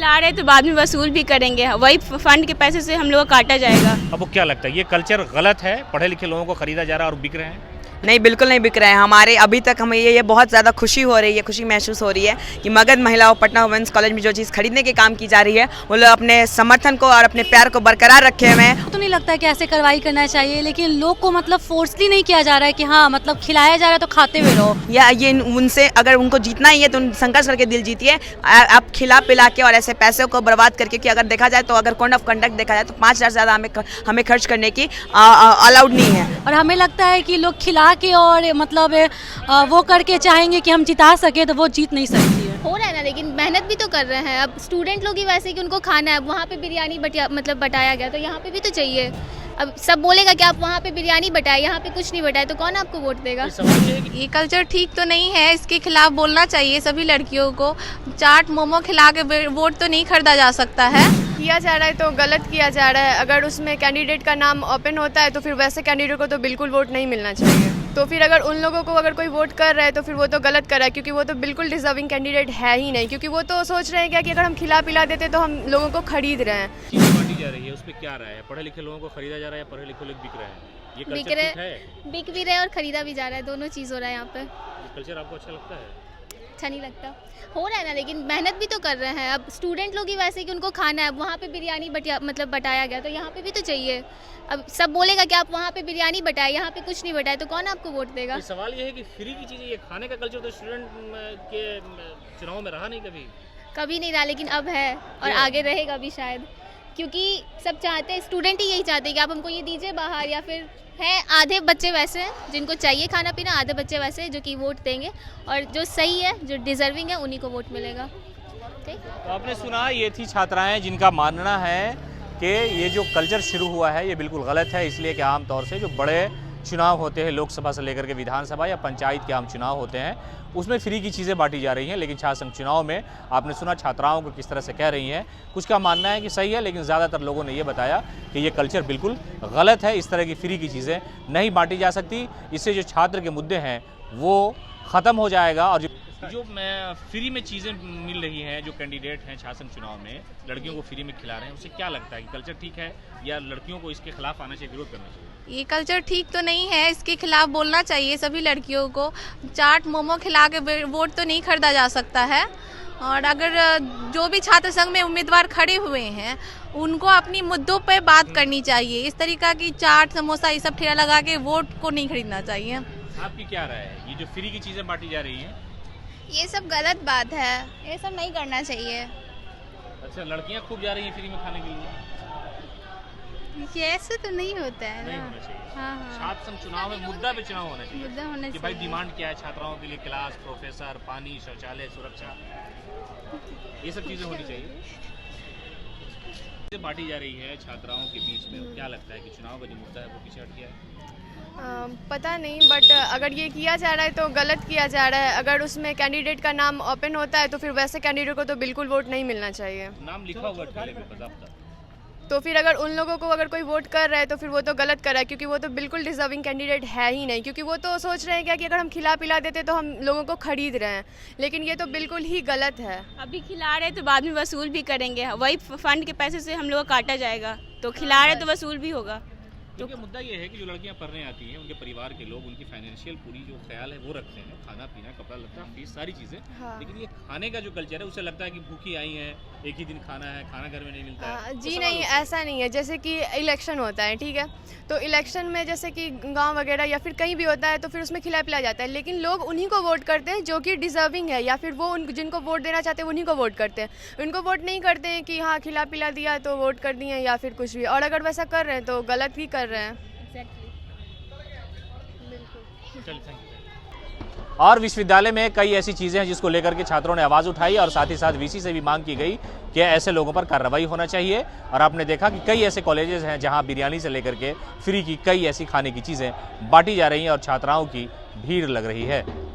खिला रहे तो बाद में वसूल भी करेंगे, वही फंड के पैसे से हम लोग को काटा जाएगा। अब वो क्या लगता है, ये कल्चर गलत है, पढ़े लिखे लोगों को खरीदा जा रहा है और बिक रहे हैं? नहीं, बिल्कुल नहीं बिक रहे हैं। हमारे अभी तक हमें ये बहुत ज़्यादा खुशी हो रही है, खुशी महसूस हो रही है कि मगध महिलाओं पटना वुमेंस कॉलेज में जो चीज़ खरीदने के काम की जा रही है वो लोग अपने समर्थन को और अपने प्यार को बरकरार रखे हुए हैं। तो नहीं लगता है कि ऐसे कार्रवाई करना चाहिए, लेकिन लोग को मतलब फोर्सली नहीं किया जा रहा है कि हाँ मतलब खिलाया जा रहा है तो खाते हुए रहो। या ये उनसे अगर उनको जीतना ही है तो संघर्ष करके दिल जीतिए। आप खिला पिला के और ऐसे पैसों को बर्बाद करके, कि अगर देखा जाए तो अगर कोड ऑफ कंडक्ट देखा जाए तो 5,000 से ज़्यादा हमें खर्च करने की अलाउड नहीं है। और हमें लगता है कि लोग खिला के और मतलब वो करके चाहेंगे कि हम जिता सके, तो वो जीत नहीं सकती है। हो रहा है ना, लेकिन मेहनत भी तो कर रहे हैं। अब स्टूडेंट लोग ही वैसे कि उनको खाना है, वहाँ पे बिरयानी बटाया गया, तो यहाँ पे भी तो चाहिए। अब सब बोलेगा कि आप वहाँ पे बिरयानी बटाए, यहाँ पे कुछ नहीं बटाए, तो कौन आपको वोट देगा? ये कल्चर ठीक तो नहीं है, इसके खिलाफ बोलना चाहिए सभी लड़कियों को। चाट मोमो खिला के वोट तो नहीं खरीदा जा सकता है। किया जा रहा है तो गलत किया जा रहा है। अगर उसमें कैंडिडेट का नाम ओपन होता है तो फिर वैसे कैंडिडेट को तो बिल्कुल वोट नहीं मिलना चाहिए। तो फिर अगर उन लोगों को अगर कोई वोट कर रहा है तो फिर वो तो गलत कर रहा है, क्योंकि वो तो बिल्कुल डिजर्विंग कैंडिडेट है ही नहीं। क्योंकि वो तो सोच रहे हैं क्या कि अगर हम खिला पिला देते तो हम लोगों को खरीद रहे हैं। चीजें बांटी जा रही है, उस पर क्या राय है? पढ़े लिखे लोगों को खरीदा जा रहा है, पढ़े लिखे लोग बिक रहे हैं, ये कल्चर ठीक है? बिक भी रहे और खरीदा भी जा रहा है, दोनों चीज़ हो रहा है यहाँ पे। ये कल्चर आपको अच्छा लगता है? अच्छा नहीं लगता। हो रहा है ना, लेकिन मेहनत भी तो कर रहे हैं। अब स्टूडेंट लोग ही वैसे कि उनको खाना है, वहाँ पे बिरयानी बटाया गया, तो यहाँ पे भी तो चाहिए। अब सब बोलेगा कि आप वहाँ पे बिरयानी बटाए, यहाँ पे कुछ नहीं बटाए, तो कौन आपको वोट देगा? सवाल ये है कि फ्री की चीजें, ये खाने का कल्चर तो स्टूडेंट के चुनाव में रहा नहीं कभी नहीं रहा, लेकिन अब है और आगे रहेगा भी शायद। क्योंकि सब चाहते हैं, स्टूडेंट ही यही चाहते हैं कि आप हमको ये दीजिए बाहर, या फिर है आधे बच्चे वैसे हैं जिनको चाहिए खाना पीना, आधे बच्चे वैसे हैं जो कि वोट देंगे, और जो सही है, जो डिजर्विंग है, उन्हीं को वोट मिलेगा। ठीक। तो आपने सुना, ये थी छात्राएं जिनका मानना है कि ये जो कल्चर शुरू हुआ है ये बिल्कुल गलत है। इसलिए कि आमतौर से जो बड़े चुनाव होते हैं, लोकसभा से लेकर के विधानसभा या पंचायत के आम चुनाव होते हैं, उसमें फ्री की चीज़ें बांटी जा रही हैं। लेकिन छात्र संघ चुनाव में आपने सुना छात्राओं को किस तरह से कह रही हैं। कुछ का मानना है कि सही है, लेकिन ज़्यादातर लोगों ने ये बताया कि ये कल्चर बिल्कुल गलत है। इस तरह की फ्री की चीज़ें नहीं बांटी जा सकती। इससे जो छात्र के मुद्दे हैं वो ख़त्म हो जाएगा। और जो फ्री में चीज़ें मिल रही हैं, जो कैंडिडेट हैं छात्र संघ चुनाव में लड़कियों को फ्री में खिला रहे हैं, उससे क्या लगता है कि कल्चर ठीक है या लड़कियों को इसके खिलाफ आना चाहिए, विरोध करना चाहिए? ये कल्चर ठीक तो नहीं है, इसके खिलाफ बोलना चाहिए सभी लड़कियों को। चाट मोमो खिला के वोट तो नहीं खरीदा जा सकता है। और अगर जो भी छात्र संघ में उम्मीदवार खड़े हुए हैं उनको अपनी मुद्दों पर बात करनी चाहिए। इस तरीका की चाट समोसा ये सब ठेला लगा के वोट को नहीं खरीदना चाहिए। आपकी क्या राय है? ये जो फ्री की चीज़ें बांटी जा रही हैं, ये सब गलत बात है, ये सब नहीं करना चाहिए। अच्छा, लड़कियां खूब जा रही हैं फ्री में खाने के लिए? ये ऐसे तो नहीं होता है नहीं ना। होना चाहिए। हाँ। छात्र संघ चुनाव में मुद्दा पे चुनाव होना चाहिए। मुद्दा होना कि भाई चाहिए। डिमांड क्या है छात्राओं के लिए, क्लास, प्रोफेसर, पानी, शौचालय, सुरक्षा, ये सब चीजें होनी चाहिए। बांटी जा रही है छात्राओं के बीच में, क्या लगता है कि चुनाव का जो मुद्दा है वो पीछे हट गया है? पता नहीं, बट अगर ये किया जा रहा है तो गलत किया जा रहा है। अगर उसमें कैंडिडेट का नाम ओपन होता है तो फिर वैसे कैंडिडेट को तो बिल्कुल वोट नहीं मिलना चाहिए। नाम लिखा हुआ ठेले पे बाकायदा। तो फिर अगर उन लोगों को अगर कोई वोट कर रहा है तो फिर वो तो गलत कर रहा है, क्योंकि वो तो बिल्कुल डिजर्विंग कैंडिडेट है ही नहीं। क्योंकि वो तो सोच रहे हैं क्या कि अगर हम खिला पिला देते तो हम लोगों को खरीद रहे हैं, लेकिन ये तो बिल्कुल ही गलत है। अभी खिला रहे तो बाद में वसूल भी करेंगे, वही फंड के पैसे से हम लोग को काटा जाएगा, तो खिला रहे तो वसूल भी होगा। क्योंकि मुद्दा ये है कि जो लड़कियां पढ़ने आती हैं उनके परिवार के लोग उनकी फाइनेंशियल पूरी जो ख्याल है वो रखते हैं, खाना पीना, कपड़ा लत्ता, फीस, सारी चीज़ें। हाँ। लेकिन ये खाने का जो कल्चर है उससे लगता है कि भूखी आई हैं, एक ही दिन खाना है, खाना घर में नहीं मिलता है। जी नहीं, ऐसा नहीं है। जैसे कि इलेक्शन होता है, ठीक है, तो इलेक्शन में जैसे कि गांव वगैरह या फिर कहीं भी होता है तो फिर उसमें खिला पिला जाता है, लेकिन लोग उन्हीं को वोट करते हैं जो कि डिजर्विंग है, या फिर वो जिनको वोट देना चाहते हैं उन्हीं को वोट करते हैं। उनको वोट नहीं करते हैं कि हाँ खिला पिला दिया तो वोट कर दिए या फिर कुछ भी। और अगर वैसा कर रहे हैं तो गलत ही कर रहे हैं। और विश्वविद्यालय में कई ऐसी चीजें हैं जिसको लेकर के छात्रों ने आवाज उठाई और साथ ही साथ वीसी से भी मांग की गई कि ऐसे लोगों पर कार्रवाई होना चाहिए। और आपने देखा कि कई ऐसे कॉलेजेस हैं जहां बिरयानी से लेकर के फ्री की कई ऐसी खाने की चीजें बांटी जा रही हैं और छात्राओं की भीड़ लग रही है।